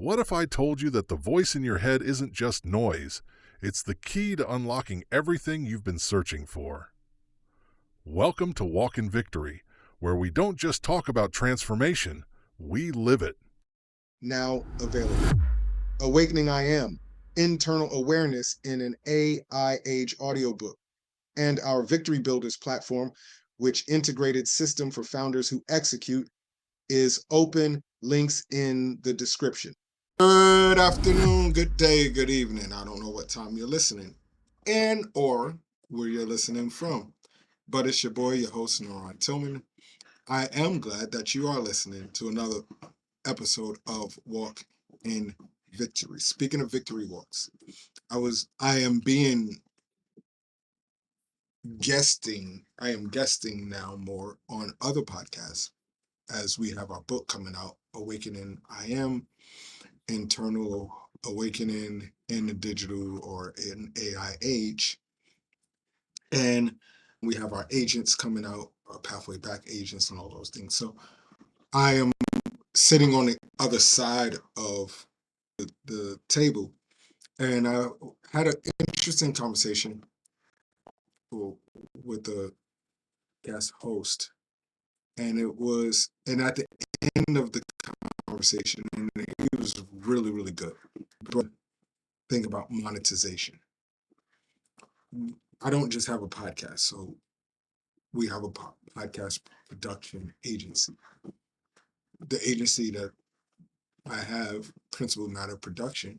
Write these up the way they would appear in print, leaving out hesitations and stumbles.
What if I told you that the voice in your head isn't just noise? It's the key to unlocking everything you've been searching for. Welcome to Walk in Victory, where we don't just talk about transformation, we live it. Now available. Awakening I Am, Internal Awareness in an AI Age audiobook, and our Victory Builders platform, which integrated system for founders who execute, is open. Links in the description. Good afternoon, good day, good evening. I don't know what time you're listening and or where you're listening from, but it's your boy, your host, Noron Tillman. I am glad that you are listening to another episode of Walk in Victory. Speaking of victory walks, I am guesting now more on other podcasts as we have our book coming out, Awakening I Am, Internal Awakening in the Digital or in AI Age. And we have our agents coming out, our Pathway Back agents and all those things. So I am sitting on the other side of the table, and I had an interesting conversation with the guest host, and at the end of the conversation, and it was really, really good. But think about monetization. I don't just have a podcast, so we have a podcast production agency. The agency that I have, Principal Matter Production,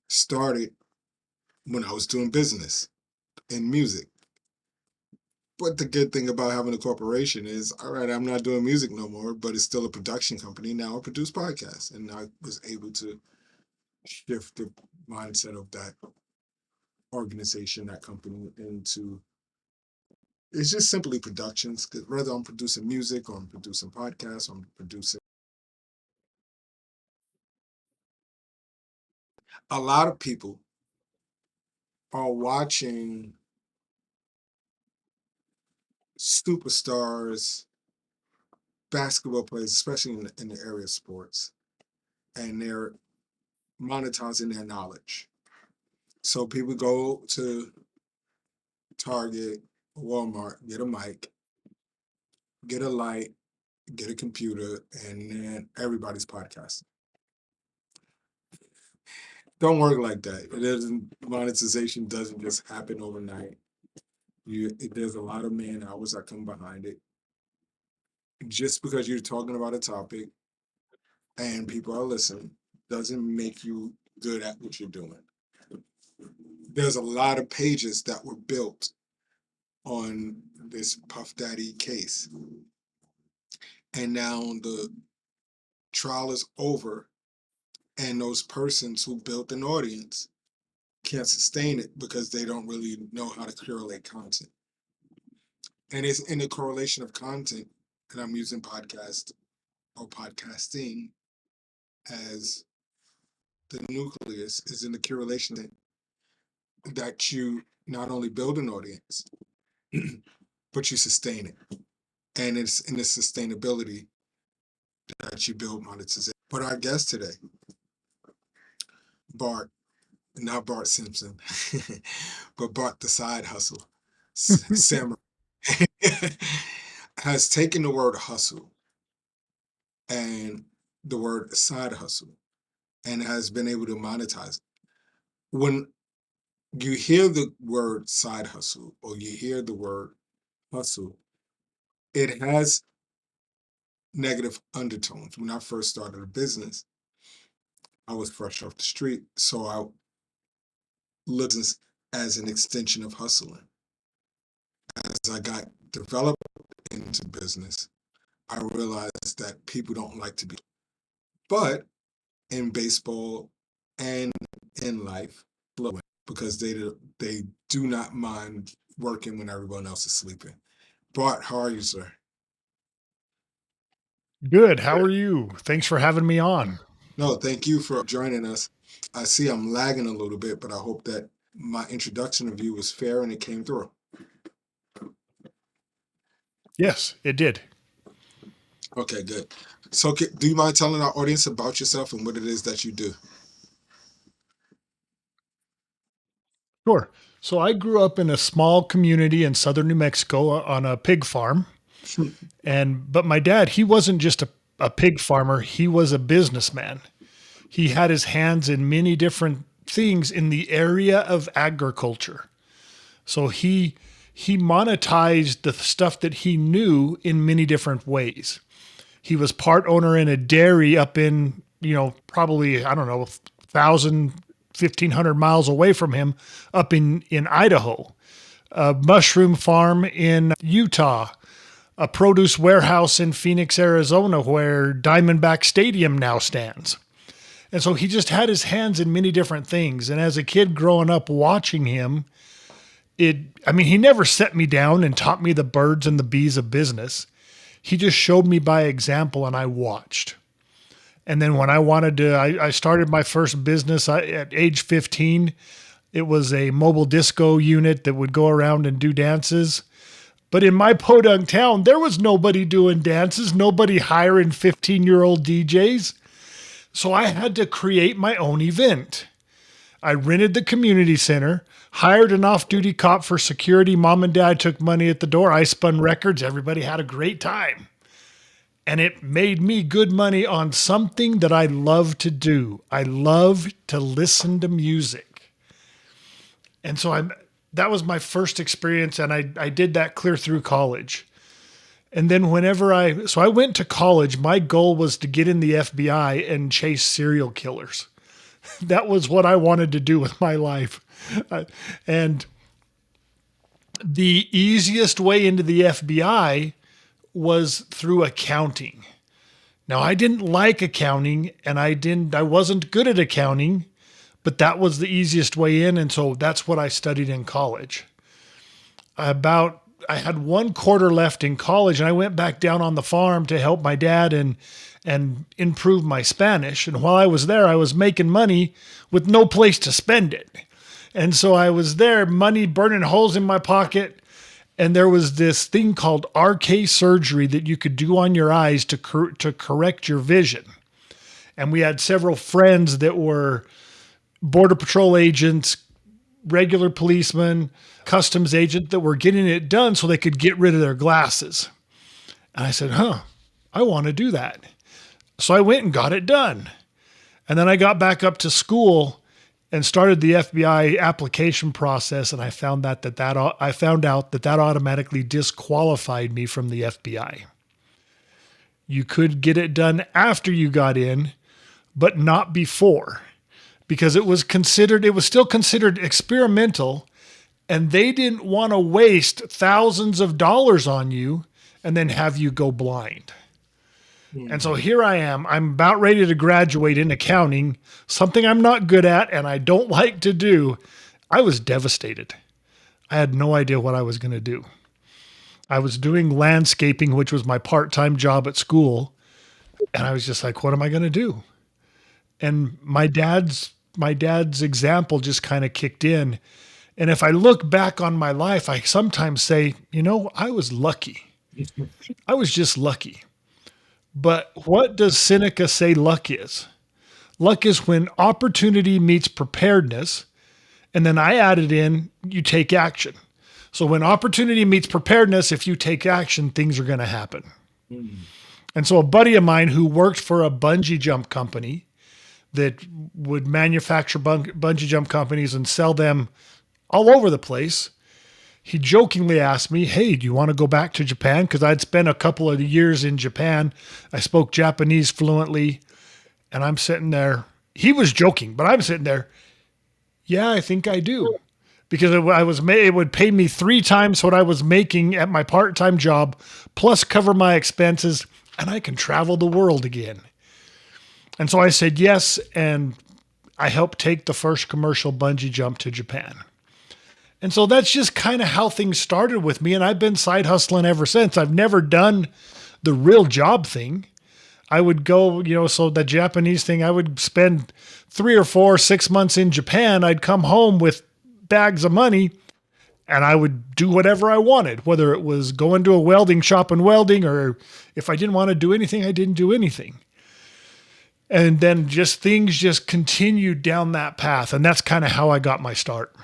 started when I was doing business in music. But the good thing about having a corporation is, all right, I'm not doing music no more, but it's still a production company. Now I produce podcasts, and I was able to shift the mindset of that organization, that company, into it's just simply productions. Because whether I'm producing music or I'm producing podcasts, or I'm producing a lot of people are watching superstars, basketball players, especially in the area of sports, and they're monetizing their knowledge. So people go to Target, Walmart, get a mic, get a light, get a computer, and then everybody's podcasting. Don't work like that. Monetization doesn't just happen overnight. There's a lot of man hours that come behind it. Just because you're talking about a topic and people are listening doesn't make you good at what you're doing. There's a lot of pages that were built on this Puff Daddy case. And now the trial is over, and those persons who built an audience can't sustain it because they don't really know how to correlate content. And it's in the correlation of content, and I'm using podcast or podcasting as the nucleus, is in the correlation that you not only build an audience, but you sustain it. And it's in the sustainability that you build monetization. But our guest today, Bart, not Bart Simpson, but Bart the Side Hustle, Samurai, has taken the word hustle and the word side hustle and has been able to monetize it. When you hear the word side hustle or you hear the word hustle, it has negative undertones. When I first started a business, I was fresh off the street, so I looked as an extension of hustling. As I got developed into business, I realized that people don't like to be, but in baseball and in life, because they do not mind working when everyone else is sleeping. Bart, how are you, sir? Good. How are you? Thanks for having me on. No, thank you for joining us. I see I'm lagging a little bit, but I hope that my introduction of you was fair and it came through. Yes, it did. Okay, good. So do you mind telling our audience about yourself and what it is that you do? Sure. So I grew up in a small community in southern New Mexico on a pig farm. But my dad, he wasn't just a pig farmer, he was a businessman. He had his hands in many different things in the area of agriculture. So he monetized the stuff that he knew in many different ways. He was part owner in a dairy up in, probably, I don't know, 1,000, 1,500 miles away from him up in Idaho, a mushroom farm in Utah, a produce warehouse in Phoenix, Arizona, where Diamondback Stadium now stands. And so he just had his hands in many different things. And as a kid growing up watching him, he never set me down and taught me the birds and the bees of business. He just showed me by example and I watched. And then when I started my first business at age 15. It was a mobile disco unit that would go around and do dances. But in my podunk town, there was nobody doing dances, nobody hiring 15-year-old DJs. So I had to create my own event. I rented the community center, hired an off-duty cop for security. Mom and dad took money at the door. I spun records. Everybody had a great time. And it made me good money on something that I love to do. I love to listen to music. And so that was my first experience, and I did that clear through college. And then I went to college, my goal was to get in the FBI and chase serial killers. That was what I wanted to do with my life. And the easiest way into the FBI was through accounting. Now, I didn't like accounting, and I wasn't good at accounting, but that was the easiest way in. And so that's what I studied in college. I had 1 quarter left in college, and I went back down on the farm to help my dad and improve my Spanish. And while I was there, I was making money with no place to spend it. And so I was there, money burning holes in my pocket. And there was this thing called RK surgery that you could do on your eyes to correct your vision. And we had several friends that were Border Patrol agents, regular policemen, customs agent that were getting it done so they could get rid of their glasses. And I said, I want to do that. So I went and got it done. And then I got back up to school and started the FBI application process. And I found out that automatically disqualified me from the FBI. You could get it done after you got in, but not before, because it was still considered experimental, and they didn't want to waste thousands of dollars on you and then have you go blind. And so here I am. I'm about ready to graduate in accounting, something I'm not good at and I don't like to do. I was devastated. I had no idea what I was going to do. I was doing landscaping, which was my part-time job at school. And I was just like, what am I going to do? And my dad's example just kind of kicked in. And if I look back on my life, I sometimes say, I was lucky. I was just lucky. But what does Seneca say luck is? Luck is when opportunity meets preparedness. And then I added in, you take action. So when opportunity meets preparedness, if you take action, things are going to happen. And so a buddy of mine who worked for a bungee jump company that would manufacture bungee jump companies and sell them all over the place, he jokingly asked me, hey, do you want to go back to Japan? Because I'd spent a couple of years in Japan. I spoke Japanese fluently. And I'm sitting there. He was joking, but I'm sitting there. Yeah, I think I do. Because it would pay me 3 times what I was making at my part-time job, plus cover my expenses, and I can travel the world again. And so I said yes, and I helped take the first commercial bungee jump to Japan. And so that's just kind of how things started with me, and I've been side hustling ever since. I've never done the real job thing. I would go, so the Japanese thing, I would spend 3 or 4, 6 months in Japan. I'd come home with bags of money, and I would do whatever I wanted, whether it was going to a welding shop and welding, or if I didn't want to do anything, I didn't do anything. And then things just continued down that path. And that's kind of how I got my start.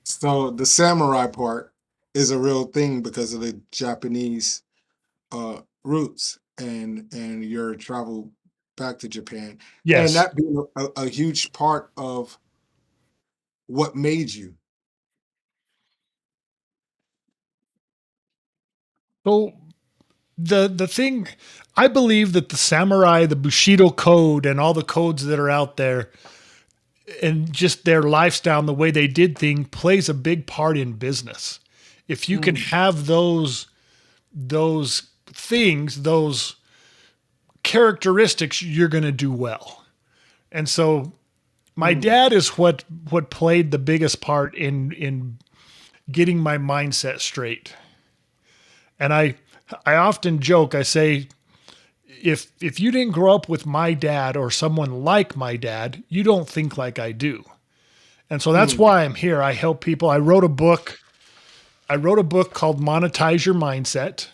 So the samurai part is a real thing because of the Japanese roots and your travel back to Japan. Yes. And that being a huge part of what made you. So the thing, I believe that the samurai, the Bushido code, and all the codes that are out there, and just their lifestyle and the way they did things plays a big part in business. If you can have those things, those characteristics, you're going to do well. And so my dad is what played the biggest part in getting my mindset straight. And I often joke, I say, if you didn't grow up with my dad or someone like my dad, you don't think like I do. And so that's why I'm here. I help people. I wrote a book called Monetize Your Mindset.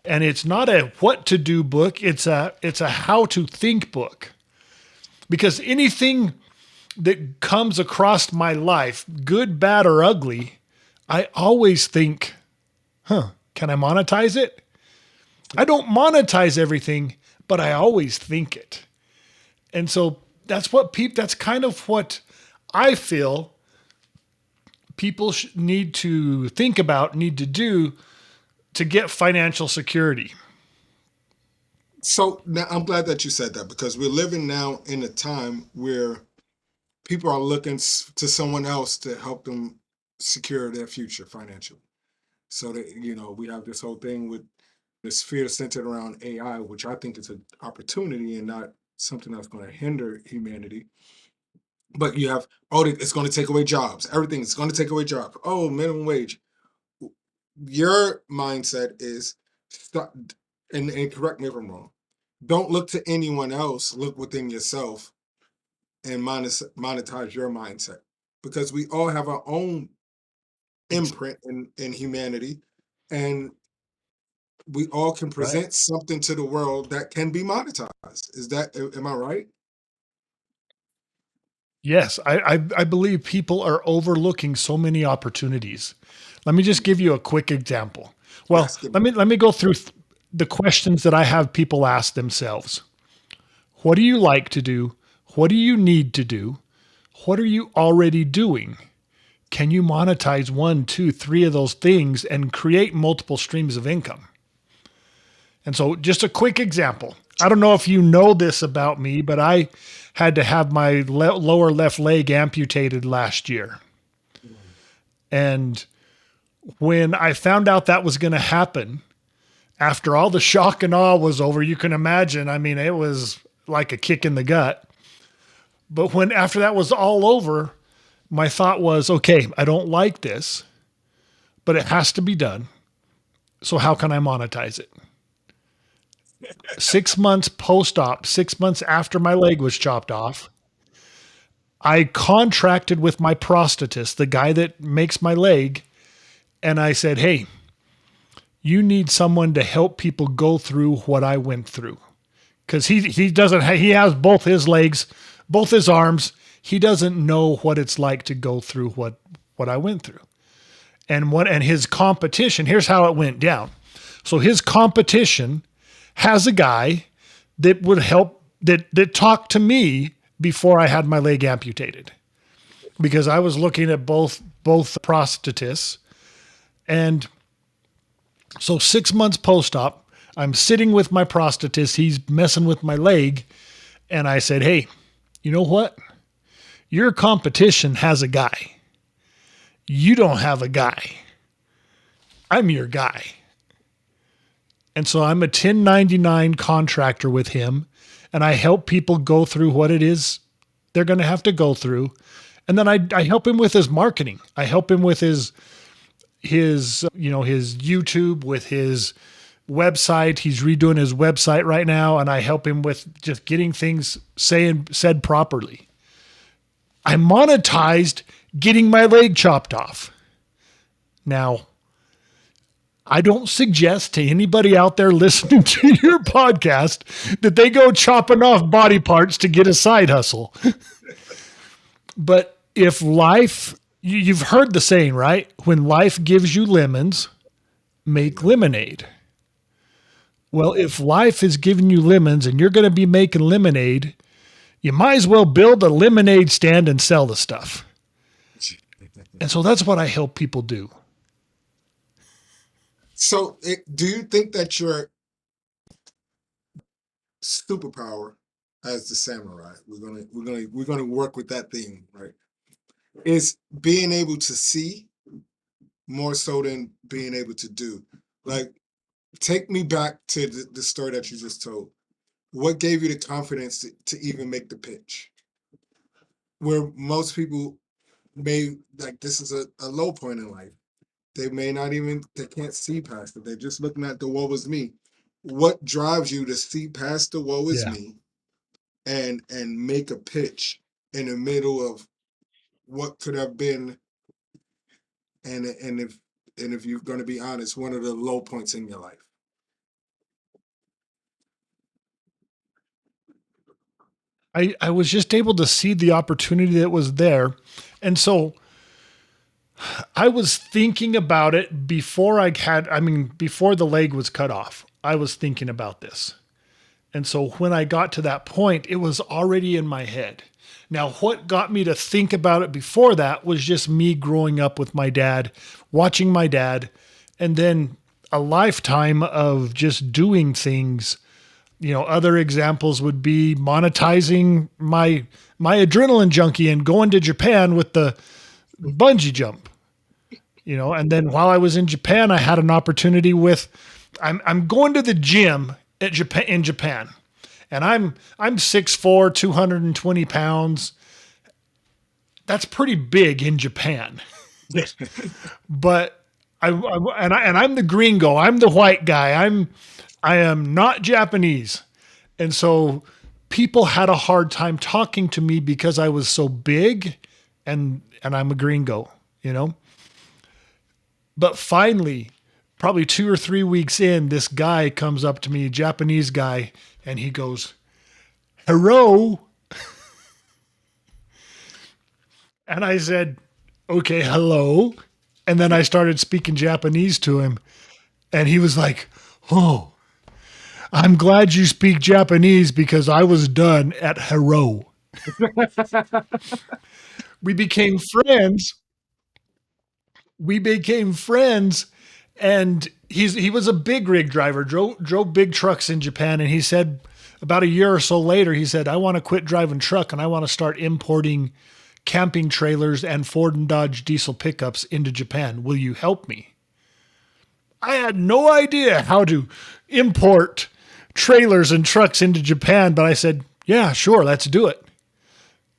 And it's not a what to do book. It's a how to think book. Because anything that comes across my life, good, bad, or ugly, I always think, can I monetize it? I don't monetize everything, but I always think it. And so that's kind of what I feel people need to think about, need to do to get financial security. So now I'm glad that you said that, because we're living now in a time where people are looking to someone else to help them secure their future financially. So that, we have this whole thing with this fear centered around AI, which I think is an opportunity and not something that's going to hinder humanity. But you have, it's going to take away jobs. Everything's going to take away jobs. Oh, minimum wage. Your mindset is, stop, and correct me if I'm wrong, don't look to anyone else, look within yourself and monetize your mindset. Because we all have our own imprint in humanity, and we all can present something to the world that can be monetized. Am I right? Yes, I believe people are overlooking so many opportunities. Let me just give you a quick example. Well, Yes, let me go through the questions that I have people ask themselves. What do you like to do? What do you need to do? What are you already doing? Can you monetize 1, 2, 3 of those things and create multiple streams of income? And so just a quick example. I don't know if you know this about me, but I had to have my lower left leg amputated last year. And when I found out that was going to happen, after all the shock and awe was over, you can imagine, I mean, it was like a kick in the gut. But after that was all over, my thought was, okay, I don't like this, but it has to be done. So how can I monetize it? 6 months post-op, 6 months after my leg was chopped off, I contracted with my prosthetist, the guy that makes my leg, and I said, hey, you need someone to help people go through what I went through. Because he has both his legs, both his arms. He doesn't know what it's like to go through what I went through. And his competition, here's how it went down. So his competition has a guy that would help, that talked to me before I had my leg amputated, because I was looking at both prosthetists. And so 6 months post-op, I'm sitting with my prosthetist. He's messing with my leg. And I said, hey, you know what? Your competition has a guy. You don't have a guy. I'm your guy. And so I'm a 1099 contractor with him, and I help people go through what it is they're going to have to go through. And then I help him with his marketing. I help him with his YouTube, with his website. He's redoing his website right now, and I help him with just getting things said properly. I monetized getting my leg chopped off. Now, I don't suggest to anybody out there listening to your podcast that they go chopping off body parts to get a side hustle. But if life, you've heard the saying, right? When life gives you lemons, make lemonade. Well, if life is giving you lemons and you're going to be making lemonade, you might as well build a lemonade stand and sell the stuff. And so that's what I help people do. So, do you think that your superpower as the samurai, we're gonna work with that theme, right? Is being able to see more so than being able to do. Like, take me back to the story that you just told. What gave you the confidence to even make the pitch? Where most people may, like, this is a low point in life. They may not even, they can't see past it. They're just looking at the woe is me. What drives you to see past the woe is me and make a pitch in the middle of what could have been, and if you're going to be honest, one of the low points in your life? I was just able to see the opportunity that was there. And so I was thinking about it before before the leg was cut off. I was thinking about this. And so when I got to that point, it was already in my head. Now, what got me to think about it before that was just me growing up with my dad, watching my dad, and then a lifetime of just doing things. You know, other examples would be monetizing my adrenaline junkie and going to Japan with the bungee jump. You know, and then while I was in Japan, I had an opportunity with, I'm going to the gym in Japan, and I'm 6'4", 220 pounds. That's pretty big in Japan. But I'm the gringo. I'm the white guy. I am not Japanese. And so people had a hard time talking to me because I was so big and I'm a gringo, you know? But finally, probably 2 or 3 weeks in, this guy comes up to me, a Japanese guy, and he goes, "Hello." And I said, "Okay, hello." And then I started speaking Japanese to him. And he was like, "Oh, I'm glad you speak Japanese because I was done at hello." We became friends. And he was a big rig driver, drove big trucks in Japan. And he said about a year or so later, he said, "I want to quit driving truck and I want to start importing camping trailers and Ford and Dodge diesel pickups into Japan. Will you help me?" I had no idea how to import trailers and trucks into Japan, but I said, "Yeah, sure, let's do it."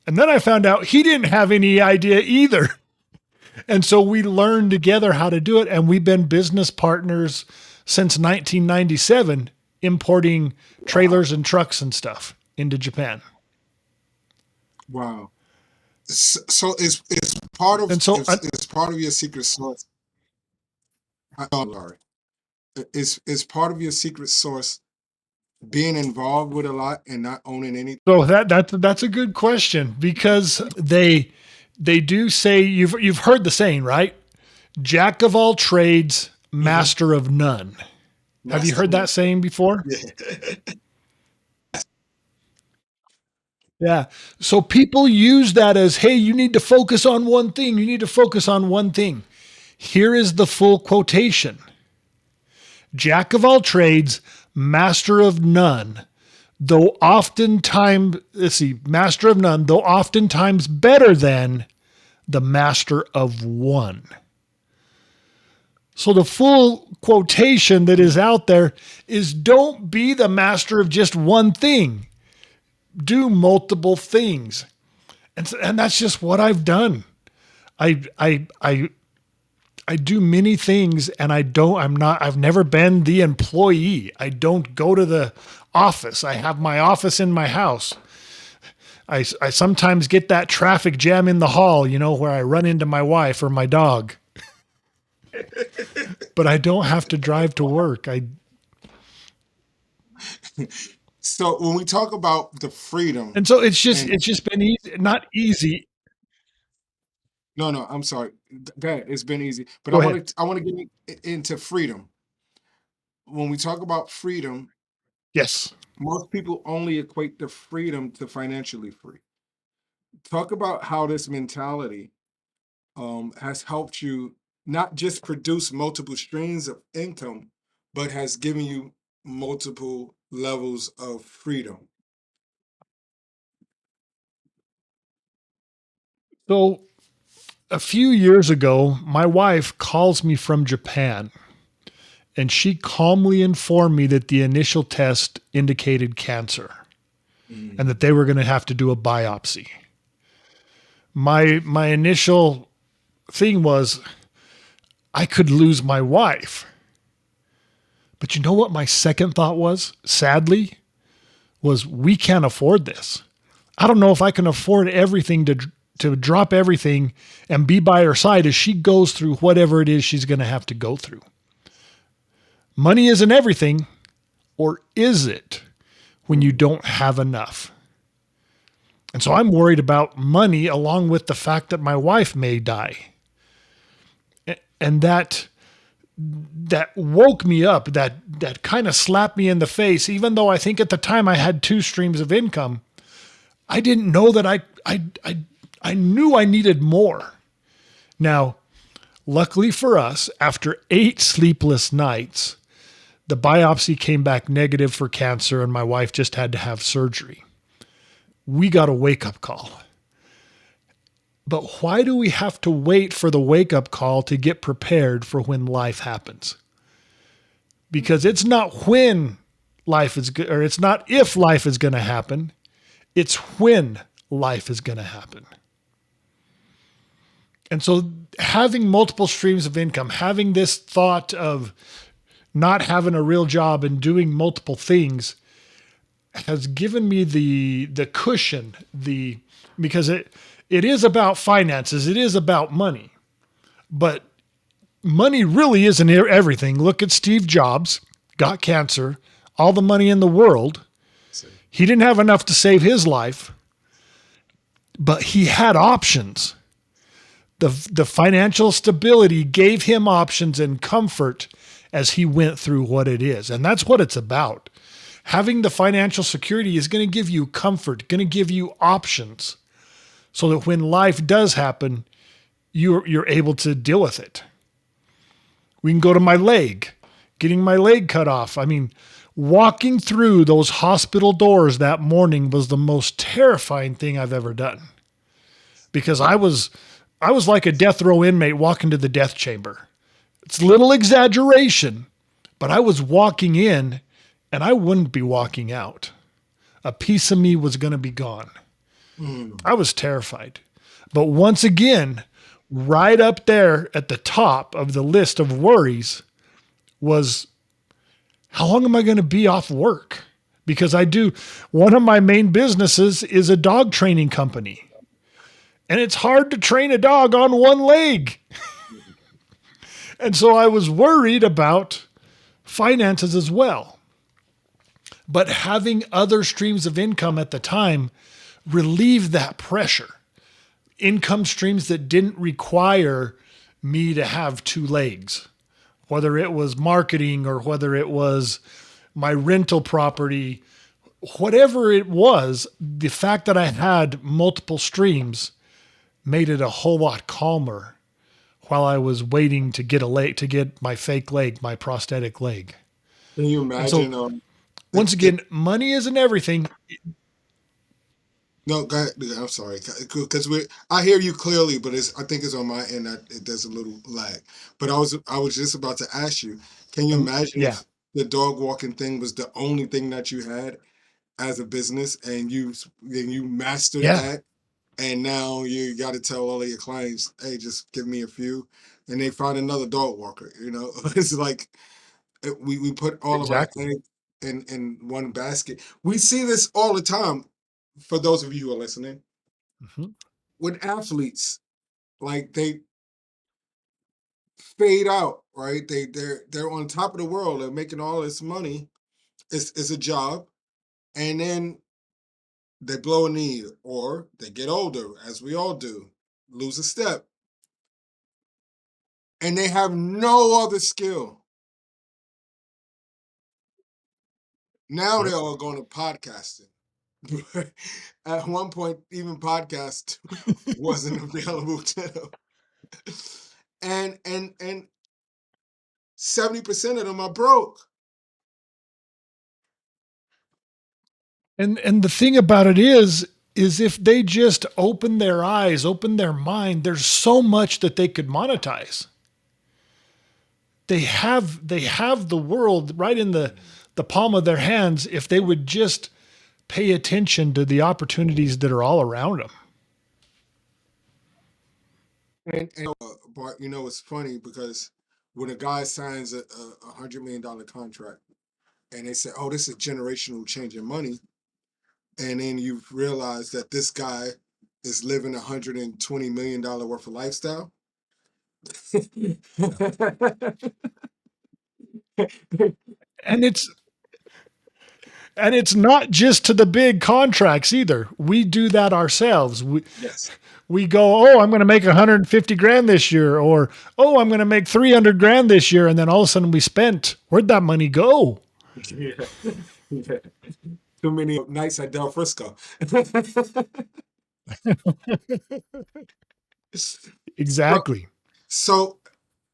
And then I found out he didn't have any idea either. And so we learned together how to do it. And we've been business partners since 1997, importing trailers and trucks and stuff into Japan. Wow. So it's part of, And so it's part of your secret sauce. I'm sorry. It's part of your secret sauce being involved with a lot and not owning anything. So that's a good question, because they do say, you've heard the saying, right? Jack of all trades, master of none. Have you heard that saying before? Yeah. So people use that as, hey, you need to focus on one thing. You need to focus on one thing. Here is the full quotation. Jack of all trades, master of none, though oftentimes, master of none, though oftentimes better than the master of one. So the full quotation that is out there is, don't be the master of just one thing. Do multiple things. And that's just what I've done. I do many things, and I've never been the employee. I don't go to the office. I have my office in my house. I sometimes get that traffic jam in the hall, where I run into my wife or my dog, but I don't have to drive to work. So when we talk about the freedom, And so it's just and it's just been easy, not easy. no, I'm sorry. That it's been easy, but I Go ahead. want to I want to get into freedom. When we talk about freedom, Yes. most people only equate the freedom to financially free. Talk about how this mentality has helped you not just produce multiple streams of income, but has given you multiple levels of freedom. So a few years ago, my wife calls me from Japan, and she calmly informed me that the initial test indicated cancer and that Mm. they were going to have to do a biopsy. My initial thing was I could lose my wife. But you know what my second thought was? Sadly, was we can't afford this. I don't know if I can afford everything to drop everything and be by her side as she goes through whatever it is she's going to have to go through. Money isn't everything, or is it when you don't have enough? And so I'm worried about money along with the fact that my wife may die. And that woke me up, that kind of slapped me in the face, even though I think at the time I had two streams of income. I didn't know that I knew I needed more. Now, luckily for us, after 8 sleepless nights, the biopsy came back negative for cancer and my wife just had to have surgery. We got a wake-up call. But why do we have to wait for the wake-up call to get prepared for when life happens? Because it's not when life is good, or it's not if life is going to happen. It's when life is going to happen. And so having multiple streams of income, having this thought of not having a real job and doing multiple things has given me the cushion, because it is about finances, it is about money. But money really isn't everything. Look at Steve Jobs, got cancer, all the money in the world. He didn't have enough to save his life, but he had options. The financial stability gave him options and comfort as he went through what it is. And that's what it's about. Having the financial security is going to give you comfort, going to give you options so that when life does happen, you're able to deal with it. We can go to my leg, getting my leg cut off. I mean, walking through those hospital doors that morning was the most terrifying thing I've ever done, because I was like a death row inmate walking to the death chamber. It's a little exaggeration, but I was walking in and I wouldn't be walking out. A piece of me was going to be gone. I was terrified. But once again, right up there at the top of the list of worries was, how long am I going to be off work? Because one of my main businesses is a dog training company. And it's hard to train a dog on one leg. And so I was worried about finances as well. But having other streams of income at the time relieved that pressure. Income streams that didn't require me to have 2 legs, whether it was marketing or whether it was my rental property, whatever it was, the fact that I had multiple streams made it a whole lot calmer while I was waiting to get my fake leg, my prosthetic leg. Can you And so imagine? once again, money isn't everything. No, go ahead. I'm sorry, because I hear you clearly, but I think it's on my end that there's a little lag. But I was just about to ask you, can you imagine Yeah. if the dog walking thing was the only thing that you had as a business, and you mastered Yeah, that, and now you got to tell all of your clients, hey, just give me a few, and they find another dog walker. It's like we put all of our exactly. eggs in one basket. We see this all the time. for those of you who are listening, Mhm. with athletes, like they fade out, right? They're on top of the world. They're making all this money. It's a job, and then they blow a knee, or they get older, as we all do, lose a step, and they have no other skill. Now they're Yep. all going to podcasting. At one point, even podcast wasn't available to them. And 70% of them are broke. And the thing about it is if they just open their eyes, open their mind, there's so much that they could monetize. They have the world right in the palm of their hands if they would just pay attention to the opportunities that are all around them. And Bart, it's funny because when a guy signs a $100 million contract and they say, oh, this is generational change in money, and then you realize that this guy is living $120 million worth of lifestyle. And it's not just to the big contracts either. We do that ourselves. Yes. We go, oh, I'm going to make 150 grand this year, or, oh, I'm going to make 300 grand this year. And then all of a sudden where'd that money go? Yeah. Yeah. Too many nights at Del Frisco. Exactly. So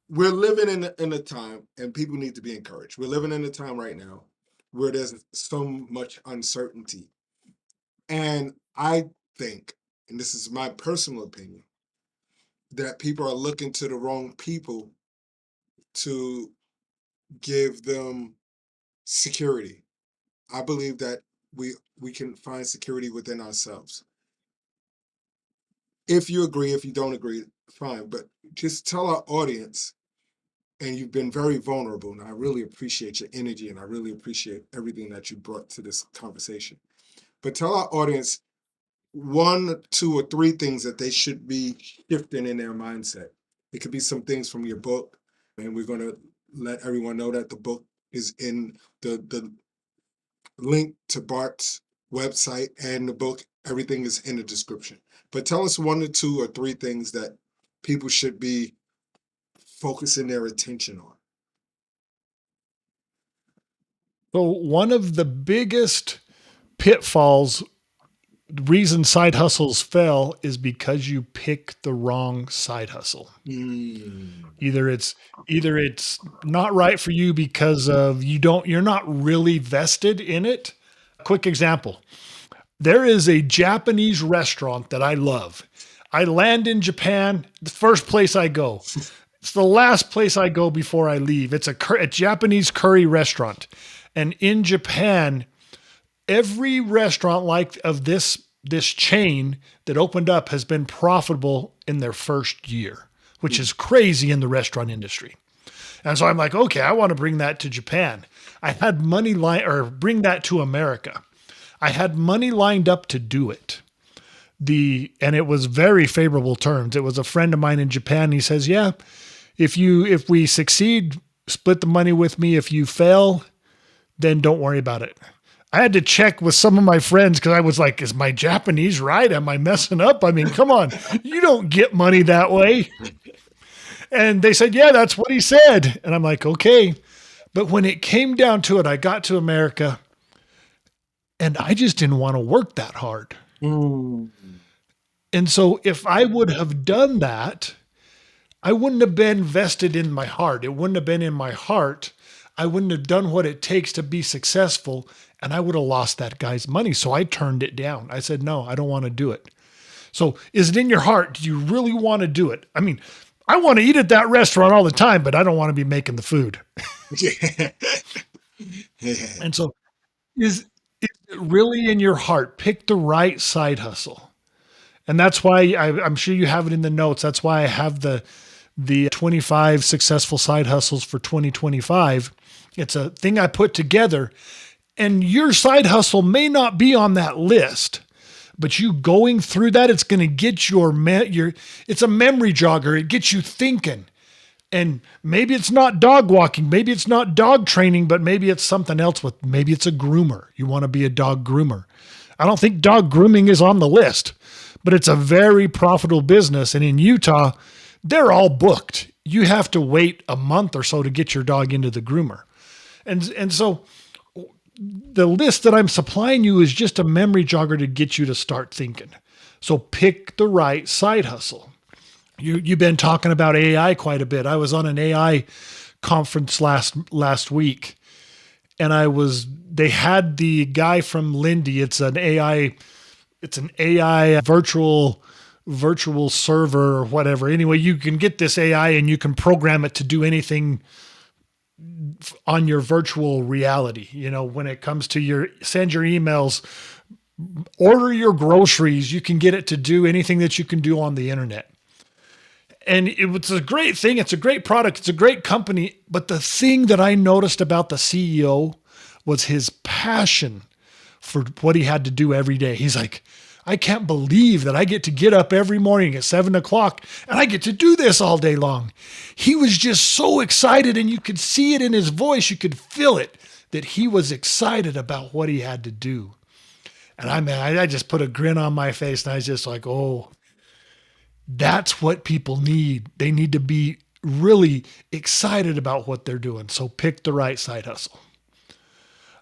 we're living in a time, and people need to be encouraged. We're living in a time right now where there's so much uncertainty. And I think, and this is my personal opinion, that people are looking to the wrong people to give them security. I believe that we can find security within ourselves. If you agree, if you don't agree, fine. But just tell our audience, and you've been very vulnerable, and I really appreciate your energy, and I really appreciate everything that you brought to this conversation. But tell our audience 1, 2, or 3 things that they should be shifting in their mindset. It could be some things from your book, and we're going to let everyone know that the book is in the link to Bart's website and the book. Everything is in the description. But tell us 1 or 2 or 3 things that people should be focusing their attention on. So one of the biggest pitfalls, reason side hustles fail, is because you pick the wrong side hustle. Either it's not right for you because of you're not really vested in it. Quick example. There is a Japanese restaurant that I love. I land in Japan, the first place I go. It's the last place I go before I leave. It's a Japanese curry restaurant. And in Japan, every restaurant like of this chain that opened up has been profitable in their first year, which is crazy in the restaurant industry. And so I'm like, okay, I want to bring that to Japan. I had money bring that to America. I had money lined up to do it. And it was very favorable terms. It was a friend of mine in Japan. He says, yeah, if we succeed, split the money with me. If you fail, then don't worry about it. I had to check with some of my friends because I was like, is my Japanese right? Am I messing up? I mean, come on, you don't get money that way. And they said, yeah, that's what he said. And I'm like, okay. But when it came down to it, I got to America and I just didn't want to work that hard. And so if I would have done that, I wouldn't have been vested in my heart. It wouldn't have been in my heart. I wouldn't have done what it takes to be successful, and I would have lost that guy's money. So I turned it down. I said, no, I don't want to do it. So is it in your heart? Do you really want to do it? I mean, I want to eat at that restaurant all the time, but I don't want to be making the food. And so is it really in your heart? Pick the right side hustle. And that's why I'm sure you have it in the notes. That's why I have the 25 successful side hustles for 2025. It's a thing I put together, and your side hustle may not be on that list, But you going through that, it's going to get it's a memory jogger. It gets you thinking. And maybe it's not dog walking, maybe it's not dog training, but maybe it's something else maybe it's a groomer. You want to be a dog groomer. I don't think dog grooming is on the list, but it's a very profitable business. And in Utah, they're all booked. You have to wait a month or so to get your dog into the groomer. And so the list that I'm supplying you is just a memory jogger to get you to start thinking. So pick the right side hustle. You've been talking about AI quite a bit. I was on an AI conference last week, and they had the guy from Lindy. It's an AI virtual server or whatever. Anyway, you can get this AI and you can program it to do anything on your virtual reality. When it comes to send your emails, order your groceries, you can get it to do anything that you can do on the internet. And it's a great thing. It's a great product. It's a great company. But the thing that I noticed about the CEO was his passion for what he had to do every day. He's like, I can't believe that I get to get up every morning at 7:00 and I get to do this all day long. He was just so excited, and you could see it in his voice. You could feel it, that he was excited about what he had to do. And I just put a grin on my face, and I was just like, oh, that's what people need. They need to be really excited about what they're doing. So pick the right side hustle.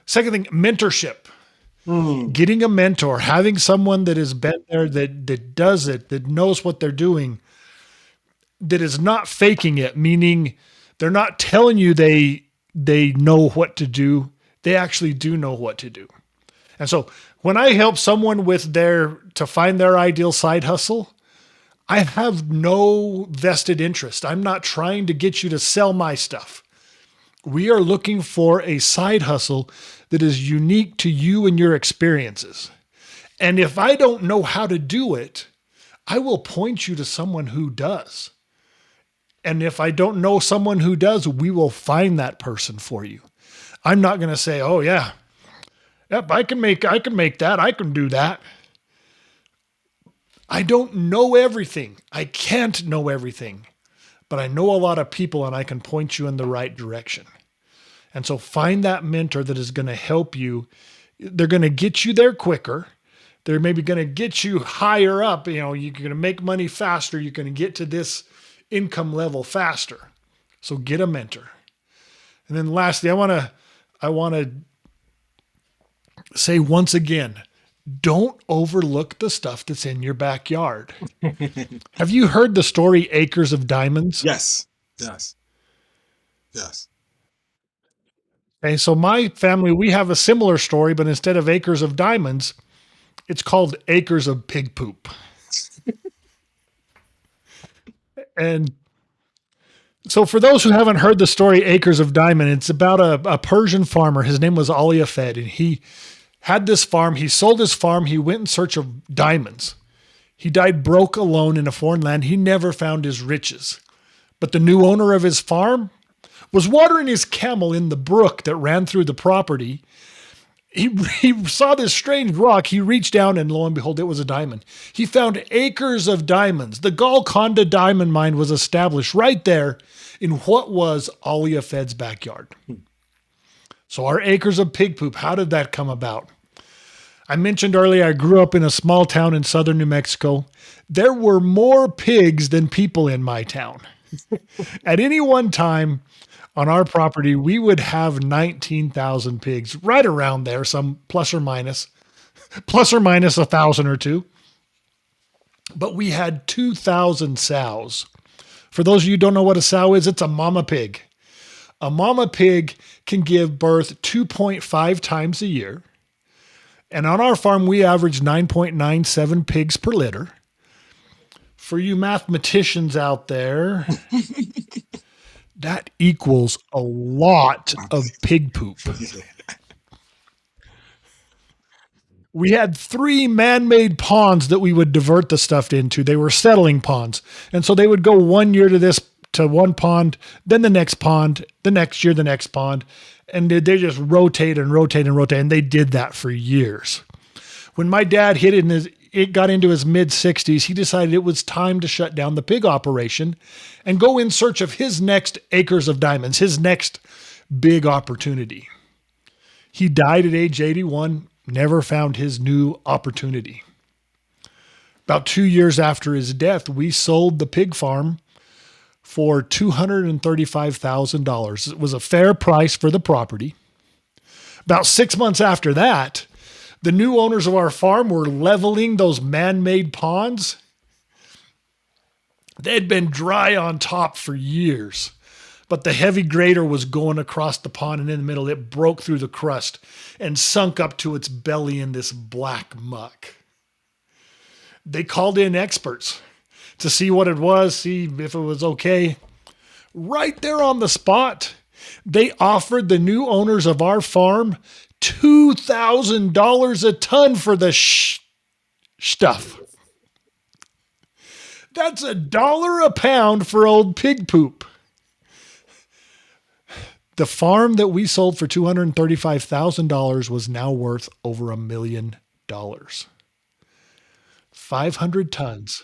Second thing, mentorship. Getting a mentor, having someone that has been there, that does it, that knows what they're doing, that is not faking it, meaning they're not telling you they know what to do. They actually do know what to do. And so when I help someone to find their ideal side hustle, I have no vested interest. I'm not trying to get you to sell my stuff. We are looking for a side hustle that is unique to you and your experiences. And if I don't know how to do it, I will point you to someone who does. And if I don't know someone who does, we will find that person for you. I'm not going to say, oh yeah, yep, I can make that. I can do that. I don't know everything. I can't know everything, but I know a lot of people, and I can point you in the right direction. And so find that mentor that is going to help you. They're going to get you there quicker. They're maybe going to get you higher up. You're going to make money faster. You're going to get to this income level faster. So get a mentor. And then lastly, I want to say once again, don't overlook the stuff that's in your backyard. Have you heard the story Acres of Diamonds? Yes. Okay, so my family, we have a similar story, but instead of Acres of Diamonds, it's called Acres of Pig Poop. And so for those who haven't heard the story Acres of Diamond, it's about a Persian farmer. His name was Ali Afed, and he had this farm. He sold his farm. He went in search of diamonds. He died broke alone in a foreign land. He never found his riches. But the new owner of his farm was watering his camel in the brook that ran through the property. He saw this strange rock. He reached down, and lo and behold, it was a diamond. He found acres of diamonds. The Golconda diamond mine was established right there in what was Ali Afed's backyard. So our acres of pig poop, how did that come about? I mentioned earlier, I grew up in a small town in southern New Mexico. There were more pigs than people in my town. At any one time on our property, we would have 19,000 pigs, right around there, some plus or minus 1,000 or two. But we had 2,000 sows. For those of you who don't know what a sow is, it's a mama pig. A mama pig can give birth 2.5 times a year. And on our farm, we average 9.97 pigs per litter. For you mathematicians out there, that equals a lot of pig poop. We had 3 man-made ponds that we would divert the stuff into. They were settling ponds. And so they would go 1 year to one pond, then the next pond, the next year, the next pond. And they just rotate and rotate and rotate. And they did that for years. When my dad hit it got into his mid 60s, he decided it was time to shut down the pig operation and go in search of his next acres of diamonds, his next big opportunity. He died at age 81, never found his new opportunity. About 2 years after his death, we sold the pig farm for $235,000. It was a fair price for the property. About 6 months after that, the new owners of our farm were leveling those man-made ponds. They'd been dry on top for years, but the heavy grader was going across the pond, and in the middle, it broke through the crust and sunk up to its belly in this black muck. They called in experts to see what it was, see if it was okay. Right there on the spot, they offered the new owners of our farm $2,000 a ton for the stuff. That's $1 a pound for old pig poop. The farm that we sold for $235,000 was now worth over $1 million. 500 tons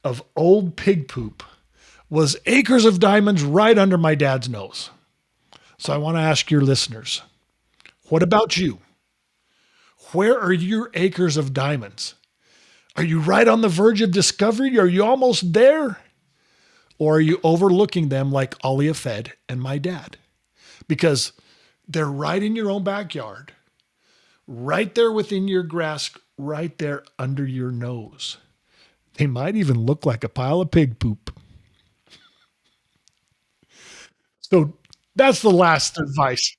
of old pig poop was acres of diamonds right under my dad's nose. So I want to ask your listeners, what about you? Where are your acres of diamonds? Are you right on the verge of discovery? Are you almost there? Or are you overlooking them like Alia Fed and my dad? Because they're right in your own backyard, right there within your grasp, right there under your nose. They might even look like a pile of pig poop. So that's the last advice.